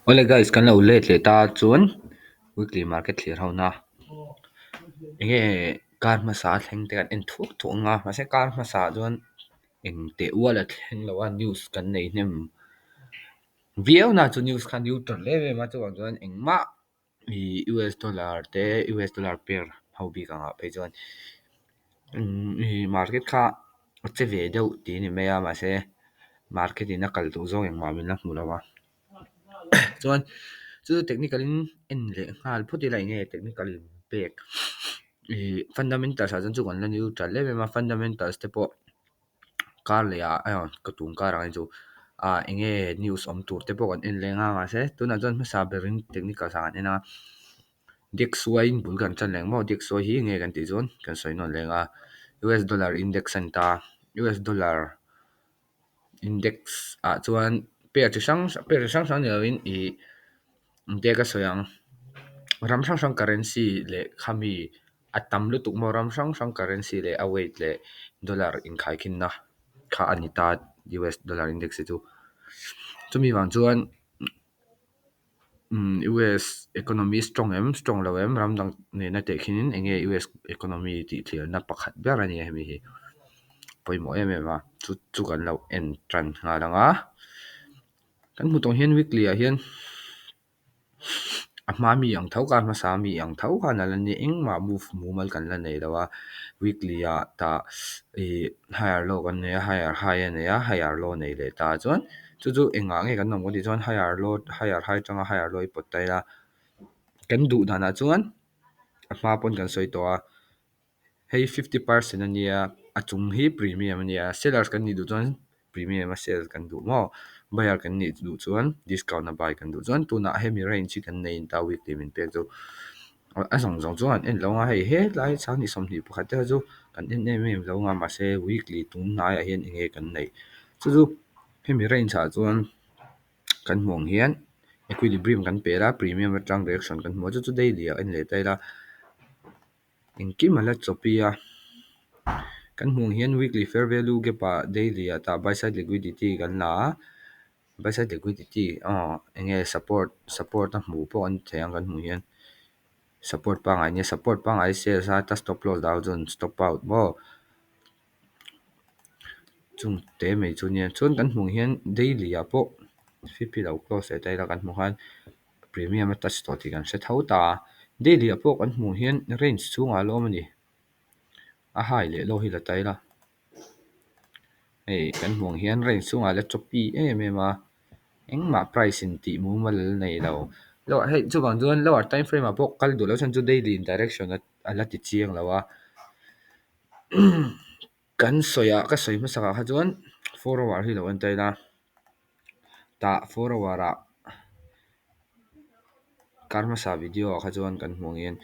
Hola guys, kan lo let le ta chuan weekly market clear ho na. Enge kar ma sa thleng te kan en thuk thu nga ma se kar ma sa chuan eng te wala thleng lo wa news kan nei nem. Viau na chu news kan neutral le ve ma chu wang chuan eng ma i US dollar te US dollar pair ho bi ka nga pe chuan i market kha che ve deuh ti ni me a ma se market in a kal tu zo eng ma min na mu lawa. Chuan chu technical in en le ngal phuti lai nge technical in pek fundamentals a chu kan la neutral le ma fundamentals te po kar le a ka tum kar ang chu enge news om tur te po kan en le nga ma se tuna chuan ma sa berin technical sa ena DXY in bul kan chan leng mo DXY hi nge kan ti zon kan soi non lenga US dollar index anta US dollar index chuan pair chi sang ni in te ka soyang ram sang sang currency le khami atam lu tuk mo ram sang sang currency le await le dollar in khai kin na kha anita US dollar index chu chumi wang chuan US economy strong lo em ram dang ne na te khinin enge US economy ti thlir na pakhat ber ani hemi hi poimo em ma chu kan lo en tran nga langa kan mu tong hian weekly a hian ma mi ang tho kan ma sa mi ang tho kan la ni eng ma move mu mal kan la nei dawa weekly ta higher low kan ne higher high ne higher low nei le ta chuan chu enga nge kan nom ko ti chuan higher low higher high changa higher low pot tai la kan du na na chuan ma pon kan soi to hei 50% ania achung hi premium ania sellers kan ni du chuan premium a sell kan du mo buyer kan ni du chuan discount na buy kan du chuan tuna hemi range chi kan nei ta weekly min pek chu a song song chuan en longa hei he lai chang ni som ni pakhat te chu kan en em em longa ma se weekly tum na a hian enge kan nei chu hemi range a chuan kan mong hian equilibrium kan pera premium atang direction kan mo chu daily a en le tai la in kimala chopia kan hmung hian weekly fair value gap daily ta buy side liquidity kan la buy side liquidity enge support a hmu po an theng kan hmu hian support pa ngai ne support pa ngai sales ta stop loss down zone stop out mo chung te mai chu nia chun kan hmung hian daily a po 50 lo close e tai la kan hmu han premium a touch to ti kan se thau ta daily a po kan hmu hian range chunga lawm ani a high le low hi la tai la kan hmuang hian range chunga la chopi em a engma price in ti mu mal nei lo lo hei chu bang chuan lower time frame a pawh kal du lo chan chu daily in direction a la ti chiang lawa kan soya ka soi ma saka kha chuan 4 hour hi lo an tai la ta 4 hour karma sa video kha chuan kan hmuang hian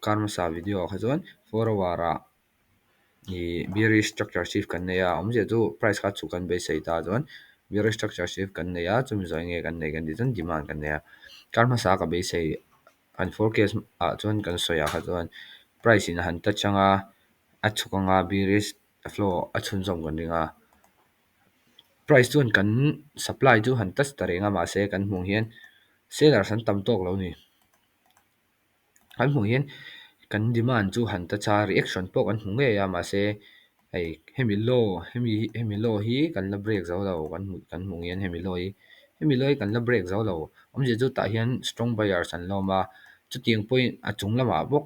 karma sa video kha chuan 4 hour bearish structure shift kan nei a omje chu price kha chu kan be sei ta chuan bearish structure shift kan nei a chumi zoi nge kan nei kan di chuan demand kan nei a karma sa ka be sei an forecast chuan kan soya kha chuan price in han ta changa a chukanga bearish flow a chhun zom kan ringa price chuan kan supply chu han touch ta renga ma se kan hmung hian sellers an tam tok lo ni kan hmung hian kan demand chu han ta cha reaction pawh kan hmu nge ya ma se hei hemi low hi kan la break zo lo kan hmu hian hemi low hi kan la break zo lo omje chu ta hian strong buyers an lawma chu tiang point a chung lama bawk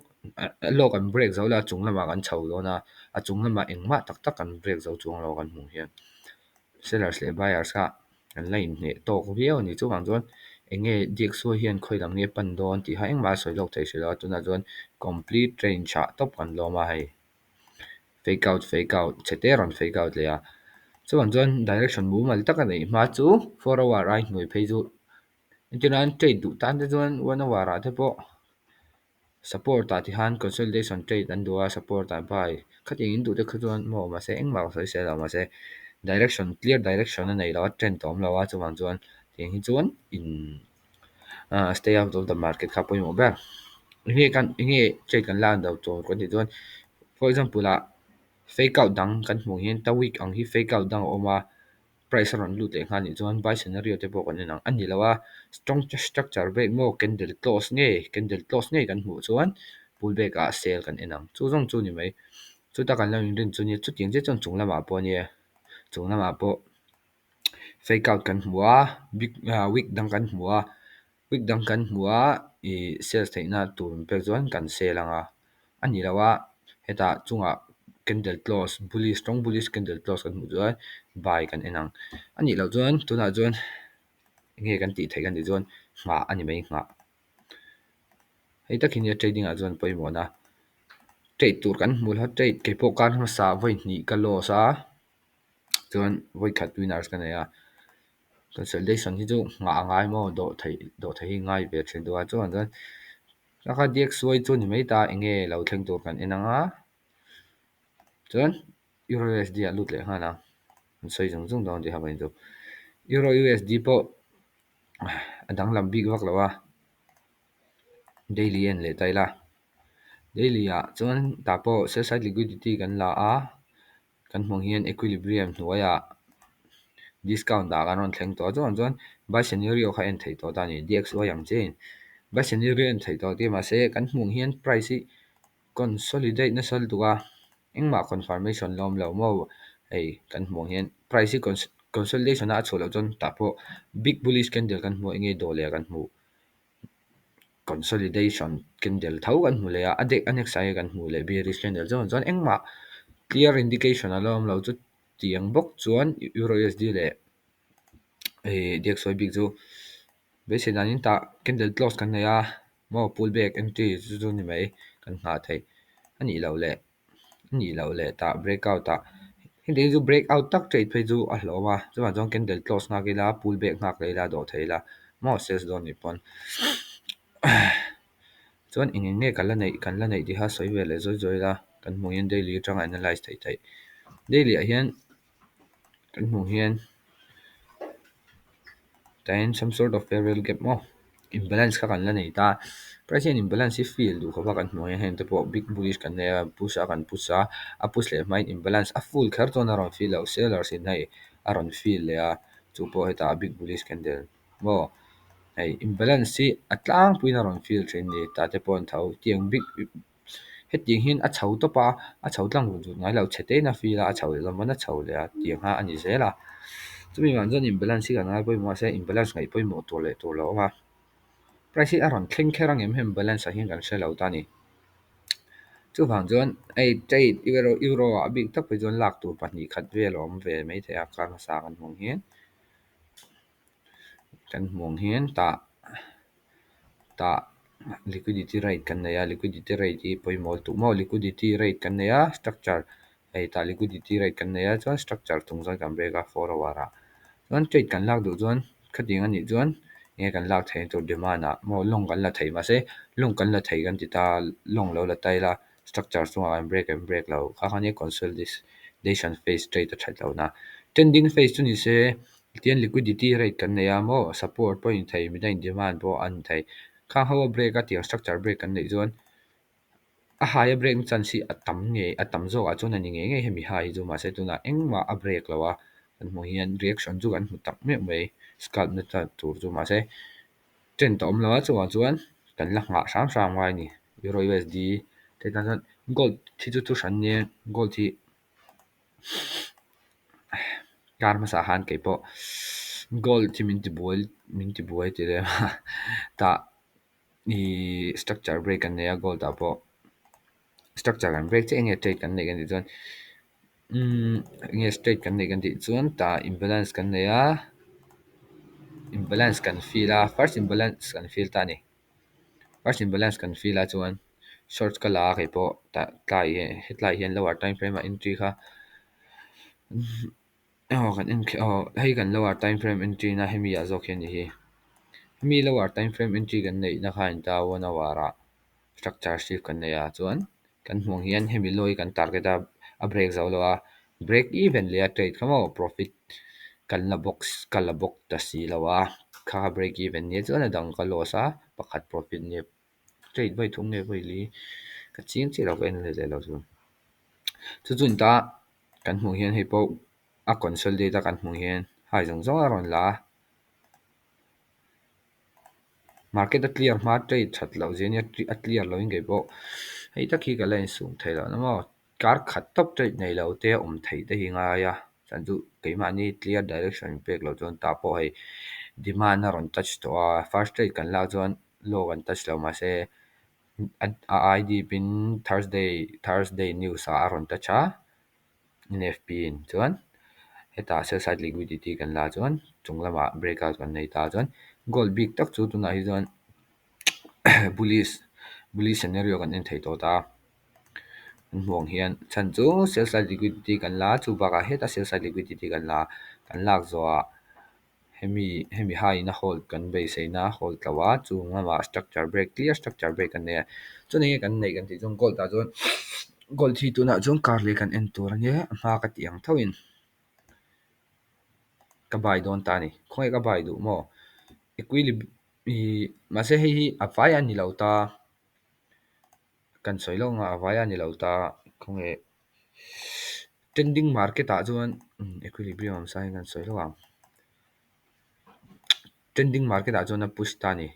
a low kan break zo la chung lama kan chho lo na a chung lama engma tak tak kan break zo chuang lo kan hmu hian sellers le buyers ka kan line ne tok viau ni chu wang chuan enge DXY hian khoilam nge pan don ti ha engma soi lok thei sila tuna chuan complete train cha top kan lawma hei fake out chete ron fake out le a chuan direction bu mal tak a nei ma chu 4 hour ai hnuai phei chu intinan trade du tan te chuan 1 hour a te pawh support ta ti han consolidation trade an dua support ta bai khating in du te khuan mo ma se engma soi se la ma se direction clear direction a nei lo trend tom lo a chuwang chuan tiang hi chuan in stay out of the market kha poimo ber nge trade kan lan do to ko ti chuan for example fake out dang kan hmu hian ta week ang hi fake out dang oma price ron lu te nga ni chuan buy scenario te pawh kan inang ani lawa strong structure break mo candle close nge kan hmu chuan pullback a sell kan inang chu zong chu ni mai chu ta kan lo in rin chu ni chu ting che chon chung lama pawh ni chung lama pawh fake out kan hmu a big week dang kan hmu a week dang kan hmu a I sales theihna tur pek chuan kan sell anga ani lawa heta chunga candle close bullish strong bullish candle close kan hmu chuan buy kan enang ani lo chuan tunah chuan nge kan tih thei kan ti chuan hma ani mai hma hei takin ya trading ah chuan pawimawh na trade tur kan hmu la trade ke pawh kan hmasa voi hnih ka loss a chuan voi khat winners kan nei a consolidation hi chu nga ngai mo do thei hi ngai ve thin do a chuan chuan kha dxy chu ni mai ta enge lo thleng tur kan enanga chuan euro usd a lut le hana soi zung zung dong ti ha mai chu euro usd pawh adang lam big vak lawa daily en le taila daily ah chuan ta pawh sell side liquidity kan la a kan hmong hian equilibrium hnuaiah discount dah kan rawn thleng tawh chuan buy scenario kha en thei tawh ta ni dxy ang chen buy scenario en thei tawh ti ma se kan hmong hian price hi consolidate na sal tua engmah confirmation lawm lo mo hei kan hmong hian price hi consolidation a chho lo chuan ta pawh big bullish candle kan hmu enge dawh le kan hmu consolidation candle tho kan hmu le a adek anek sai kan hmu le bearish candle chuan engmah clear indication a lawm lo chu tiang bawk chuan euro usd le dxy big chu basic danin ta candle close kan nei a mo pullback entry chu ni mai kan hna thei ani lo le ta breakout ta hindi chu breakout tak trade phei chu a hlawma chuan chuan candle close nga kila pullback ngak leila do theila mo sales don ni pon chuan enge nge kan la nei ti ha soi ve le zoi la kan hmu hian daily atanga analyze thei daily ah hian kan hmu hian then some sort of parallel gap mo imbalance kha kan la nei ta price and imbalance hi feel du khawa kan hmu hian te pawh big bullish kan nei a push a kan push a push le mai imbalance a full khar ton a ron feel lo sellers in nei a ron feel le a chu pawh heta big bullish candle mo hei imbalance hi atlang puin a ron feel thin ni ta te pawh an tho tiang big hetiang hian a chho topa a chho tlang vun chu ngai lo chete na feel a chho le man a chho le a tiang ha ani zela chumi wan zon imbalance hi kan ngai pawimawh se imbalance ngai pawimawh tur lo awma price hi a rawn thleng kher angem hem balance a hian kan hre lo ta ni chu wang chuan ei trade euro a big tak phei chuan lak tur pahnih khat vel awm ve mai thei a karmasa kan hmong hian ta liquidity rate kan nei a liquidity rate hi pawimawh tu mo liquidity rate kan nei a structure ei ta liquidity rate kan nei a chuan structure tung zawn kan break a 4 hour ah chuan trade kan lak duh chuan khating ani chuan nge kan lak thei tur demand ah mo long kan la thei ma se long kan la thei kan ti ta long lo la taila structure chungah kan break lo kha khani consolidation phase trade a that lo na trending phase chu ni se tian liquidity rate kan nei a mo support point thei midang demand bo an thei kha ho break a tiang structure break kan nei chuan a high break chan si atam zo a chuan ani nge hemi high chu ma se tuna engma a break lawa kan hmu hian reaction chu kan hmu tak mek mai scalp na ta tur chu ma se trend ta awm lawa chuan kan la ngah hram ngai ni euro usd te kan chuan gold thi chu hran nia gold hi karmasa han ke pawh gold thi min ti buai ti re ta i structure break kan nei a gold ta pawh structure kan break che enge trade kan nei kan ti chuan nge straight kan nei kan ti chuan ta imbalance kan nei a imbalance kan feel a first imbalance kan feel ta ni first imbalance kan feel a chuan short kala ke pawh ta tlai hian lower time frame a entry kha hei kan lower time frame entry na hemi a zawk hian ni hi hemi lower time frame entry kan nei na kha in ta 1 hour ah structure shift kan nei a chuan kan hmong hian hemi low kan target a break zo lo a break even le a trade khamo profit kan la box ta si lo a kha break even ni chuan a dang ka loss a pakhat profit ni trade bai thung nge bai li ka chiang chi lo en le lo chu chun ta kan hmu hian hei pawh a consolidate kan hmu hian hai zong zong aron la market a clear ma trade that lo zenia a clear lo in ge bo hei ta khi ka len sung thei lo na mo kar khat top trade nei lo te thei te hi nga ya chan chu ke ma ni clear direction pek lo chon ta po hei demand a ron touch to a first trade kan la chuan low kan touch lo ma se a id pin thursday news a ron touch a in fp in chuan heta sell side liquidity kan la chuan chunglama breakout kan nei ta chuan gold big tak chu tuna hi chuan bullish scenario kan en thei to ta hmuang hian chan chu sell side liquidity kan la chu baka heta sell side liquidity kan lak zo hemi high na hold kan be seina hold tlawa chu ngama structure break clear structure break kan ne chu nei kan nei kan ti chung gold ta chuan gold thi tuna chung karle kan en tur ania ma ka tiang thoin ka bai don ta ni khoi ka bai du mo equilibrium i ma se hei hi avaya ni lo ta kan soilo nga avaya ni lo ta khong e trending market a chuan equilibrium sai kan soilo ang trending market a chuan a push ta ni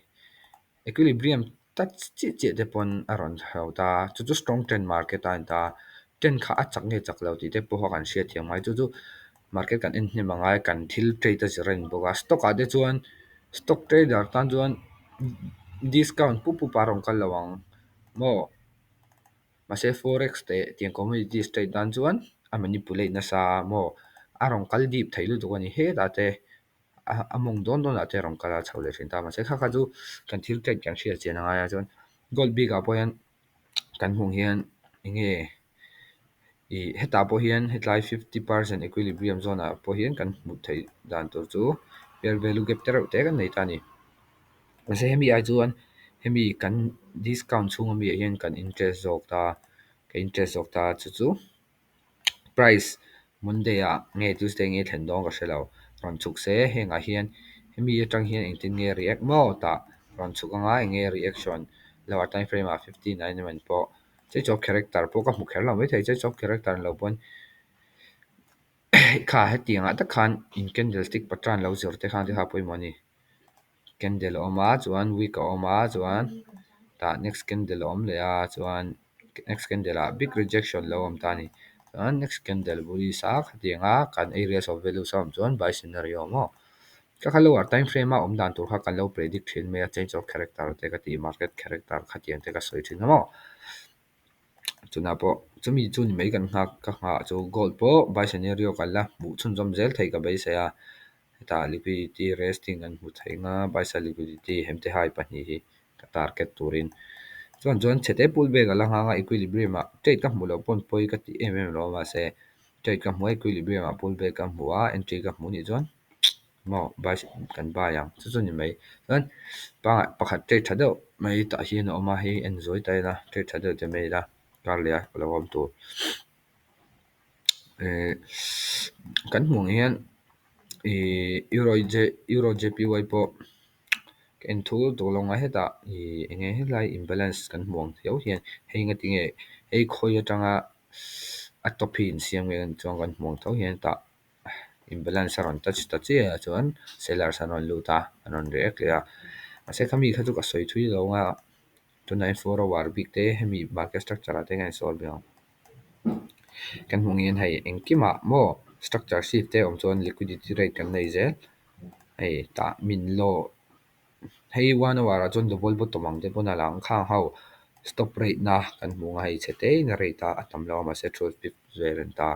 equilibrium touch chi te pon aron hau ta chu strong trend market ta ta trend kha a chak nge chak lo ti te po kan sia thiam mai chu market kan en hne mangai kan thil trade a zeren boka stock a de chuan stock trader tan chuan discount pu parong kal lawang mo ma se forex te tiang commodities trade dan chuan a manipulate na sa mo arong kal dip thailu to ni he da te among don ate rong kala chhole thin ta ma se kha kha chu kan thil trade kan share chen anga ya chuan gold big a poyan kan hung hian enge I heta po hian hetlai 50% equilibrium zone a po hian kan hmu thei dan tur chu fair value gap ter te kan nei ta ni ma se hemi ai chuan hemi kan discount chung mi hian kan interest zok ta ke interest zok ta chu price monday a nge tuesday nge thlen dong ka hrelo ron chuk se henga hian hemi atang hian engtin nge react mo ta ron chuk anga nge reaction lower time frame a 59 man po che chok character po ka mu kher lo mai thei che chok character lo pon kha hetianga ta khan in candlestick patran lo zor te khan te ha poi mani candle oma chuan week oma chuan ta next candle om le a chuan next candle a big rejection lo om ta ni chuan next candle buli sa khatianga kan areas of value som chuan buy scenario mo ka khalo war time frame a om dan tur kha kan lo predict thin me a change of character te ka ti market character khatiang te ka soi thin mo chuna po chumi chun mai kan hak ka ha chu gold po buy scenario kala bu chun jom zel thei ka bai se a ta liquidity resting an hmu thei nga buy side liquidity hemte hai pa hi hi ka target turin chuan chete pull back ala nga equilibrium a trade ka hmu lo pon poi ka ti lo ma se trade ka hmu equilibrium a pull back ka hmu a entry ka hmu ni chuan mo buy kan buy yang chu ni mai chuan pakhat trade thado mai ta hian oma hi enjoy ta na trade thado te mai la karlia lo om tu e kan hmu hian euro jpy po en thul to longa heta enge helai imbalance kan hmuang thiau hian hei nga tinge hei khoi atanga atopin siam nge chong kan hmuang tho hian ta imbalance aron touch ta che chuan sellers aron luta aron react ya ase khami kha chu ka soi thui lo nga tunai for a war big te hemi market structure ate ngai sol biang kan hmung hian hei engkima mo structure shift te om chuan liquidity rate kan nei zel hei ta min lo hei one hour a chuan double bottom ang te pon alang khang ho stop rate na kan hmu nga hei chete na rate a atam lo ma se 12 pip vel ta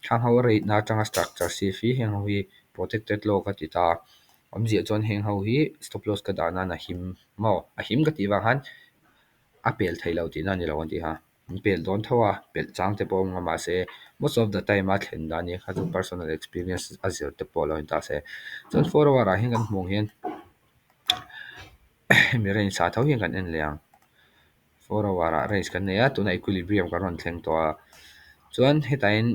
khang ho rate na tanga structure si fi heng ho hi protected lo ka ti ta om zia chuan heng ho hi stop loss ka dana na him mo a him ka ti wa han a pel thei lo ti na ni lo an ti ha pel don thawa pel chang te pom nga ma se most of the time a thlen da ni kha chu personal experience a zir te polo in ta se chuan for hour a heng kan hmung hian mi rain sa tho hian kan en liang for a wara range kan nei a tuna equilibrium kan ron thleng to a chuan hetain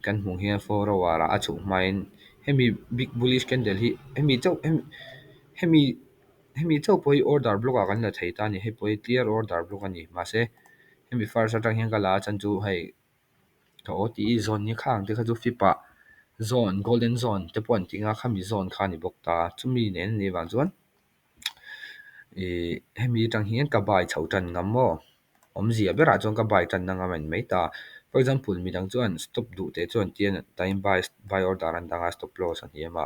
kan hmung hian for a wara a chuk hmain hemi big bullish candle hi hemi hemi chau poi order block a kan la thei ta ni he poi clear order block ani ma se hemi first atang hian kala chan chu hei ka oti zone ni khang te kha chu fipa zone golden zone te pawh an tih nga khami zone kha ni bawk ta chumi nen ni wang chuan hemi tang hian ka bai chho tan ngam maw omzia bera chuan ka bai tan na ngam an mai ta for example midang chuan stop du te chuan tian time buy order an danga stop loss an hiama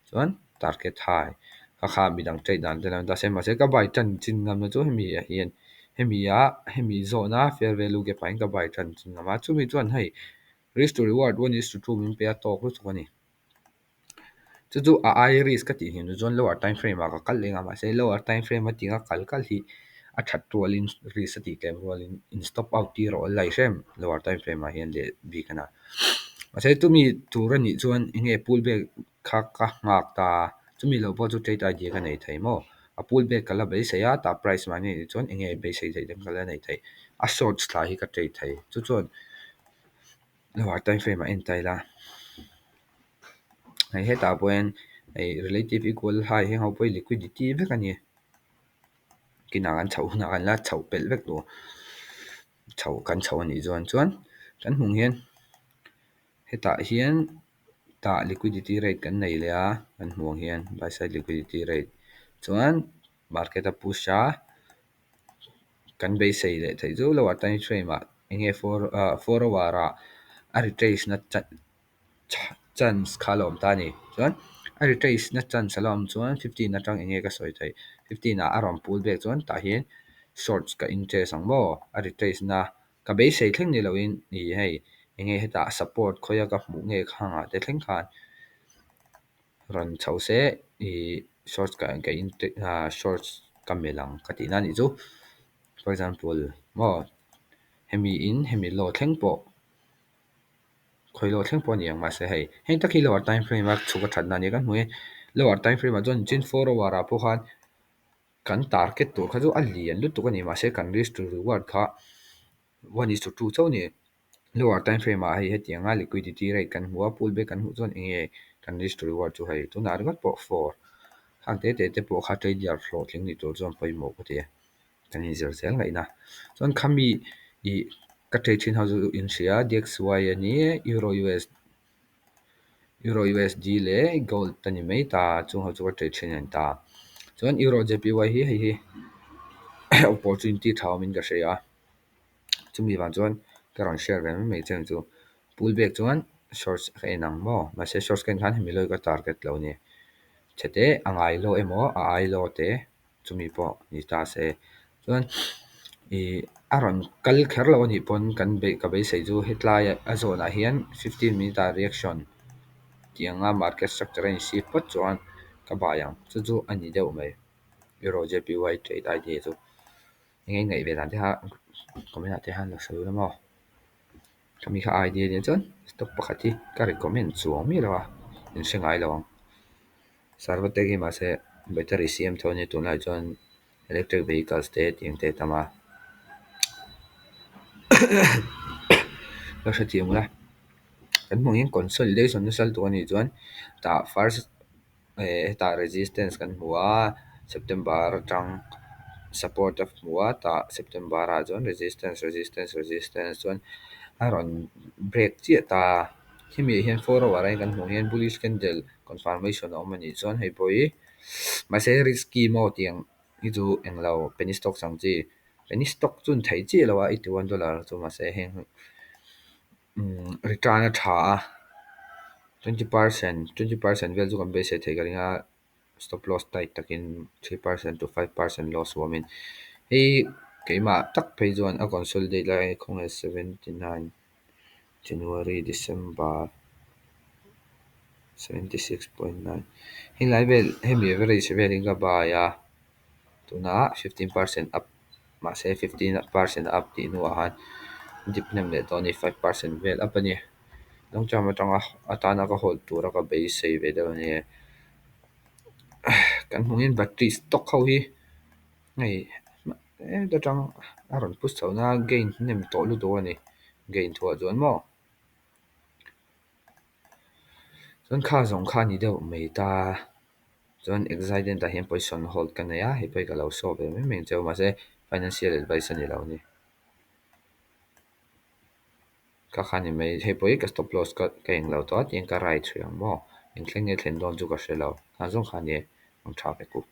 chuan target high kha kha midang trade dan te lam ta se ma se ka bai tan chin ngam na chu hemi a hian hemi zone a fair value ke pain ka bai tan chin ngama chumi chuan hei risk to reward 1:2 min pe a tok lu chu ni chu chu a ai risk ka ti hin chuan lower time frame a ka kal lenga ma se lower time frame a tinga kal kal hi a that tualin risk a ti tlem rualin in stop out ti ro lai shem lower time frame a hian le bi kana ma se tu mi tur ani chuan inge pullback kha ka ngak ta chumi lo po chu trade idea ka nei thai mo a pullback kala be se ya ta price ma ni chuan inge be se thai dem kala nei thai a short thla hi ka trade thai chu chuan lower time frame a en tai la hei heta poin hei relative equal high heng ho poi liquidity vek ani kina kan chho na kan la chho pel vek tu chho kan chho ani chuan chuan kan hmung hian heta hian ta liquidity rate kan nei le a kan hmung hian buy side liquidity rate chuan market a push a kan be sei le thei zo lo time frame a enge for hour a retrace na chance khalom ta ni chuan a retrace na chance salom chuan 15 atang enge ka soi thai 15 a aron pull back chuan ta hian shorts ka interest ang mo a retrace na ka be sei thleng ni loin ni hei enge heta support khoya ka hmu nge khanga te thleng khan ran chho se shorts ka shorts ka melang ka ti na ni chu for example mo hemi lo thleng po khoilo thleng po ni ang ma se hei heng takhi lower time frame a chuka that na ni kan hmu lower time frame a chuan chin 4 hour a po khan kan target tur kha chu a lian lut tu ka ni ma se kan risk to reward kha 1:2 chau ni lower time frame a hei hetianga liquidity rate kan hmu a pullback kan hmu chuan enge kan risk to reward chu hei tuna ringot po 4 hang te po kha trade yar flow thleng ni tur chuan poimo ko ti kan hi zer zel ngai na chuan khami i ka trade thin ho chu in sia dxy ani euro usd le gold tani mai ta chung ho chu ka trade thin an ta chuan euro jpy hi hei hi opportunity thau min ka hria chumi wan chuan ka ron share ve mai chen chu pullback chuan shorts kha enang mo ma se shorts kan khan hemi loi ka target lo ni chete angai lo emo a ai lo te chumi po ni ta se chuan aron kal kher lo ni pon kan be ka be sei chu hetlai a zone a hian 15 minute reaction tianga market structure in si pat chuan ka ba yang chu chu ani deuh mai euro jpy trade idea chu ngay ngày về làm thế ha comment là thế ha là sự lắm không kami ka idea din chon stop pakati ka recommend chuang mi lawa in sengai lawang sarvate gi ma se battery cm thoni tunai chon electric vehicles te ting te tama lo sa ti mula kan mong in consolidation na sal tu ani chuan ta first ta resistance kan hua september tang support of hua ta september a chuan resistance chuan aron break chi ta himi hian 4 hour ai kan hmu hian bullish candle confirmation awm ani chuan hei pawh ma se risky mo tiang hi chu englo penny stock sang chi penny stock chun thei chi lawa $81 chu ma se heng return a tha 20% vel chu kan be se thei ka ringa stop loss tight takin 3% to 5% loss womin hei keima tak phei chuan a consolidate lai khong 79 January December 76.9 hin lai vel hemi average velin ka ba ya tuna 15% up ma se 15% up ti nu a han dip nem le to ni 5% vel up ani long term atanga atana ka hold tura ka base sei ve da ni kan hmungin battery stock ho hi ngai da tang aron push chona gain nem to lu do ani gain thua chuan mo chuan kha zong kha ni deuh mai ta chuan excited ta hian position hold kan ya hei pai ka lo so ve mai meng cheu ma se financial advice ani lo ni ka khani mai hei pawh hi ka stop loss ka eng lo to a tiang ka right thiam maw eng thleng nge thlen dawn chu ka hrelo a zawng kha ni ang tha ve ku.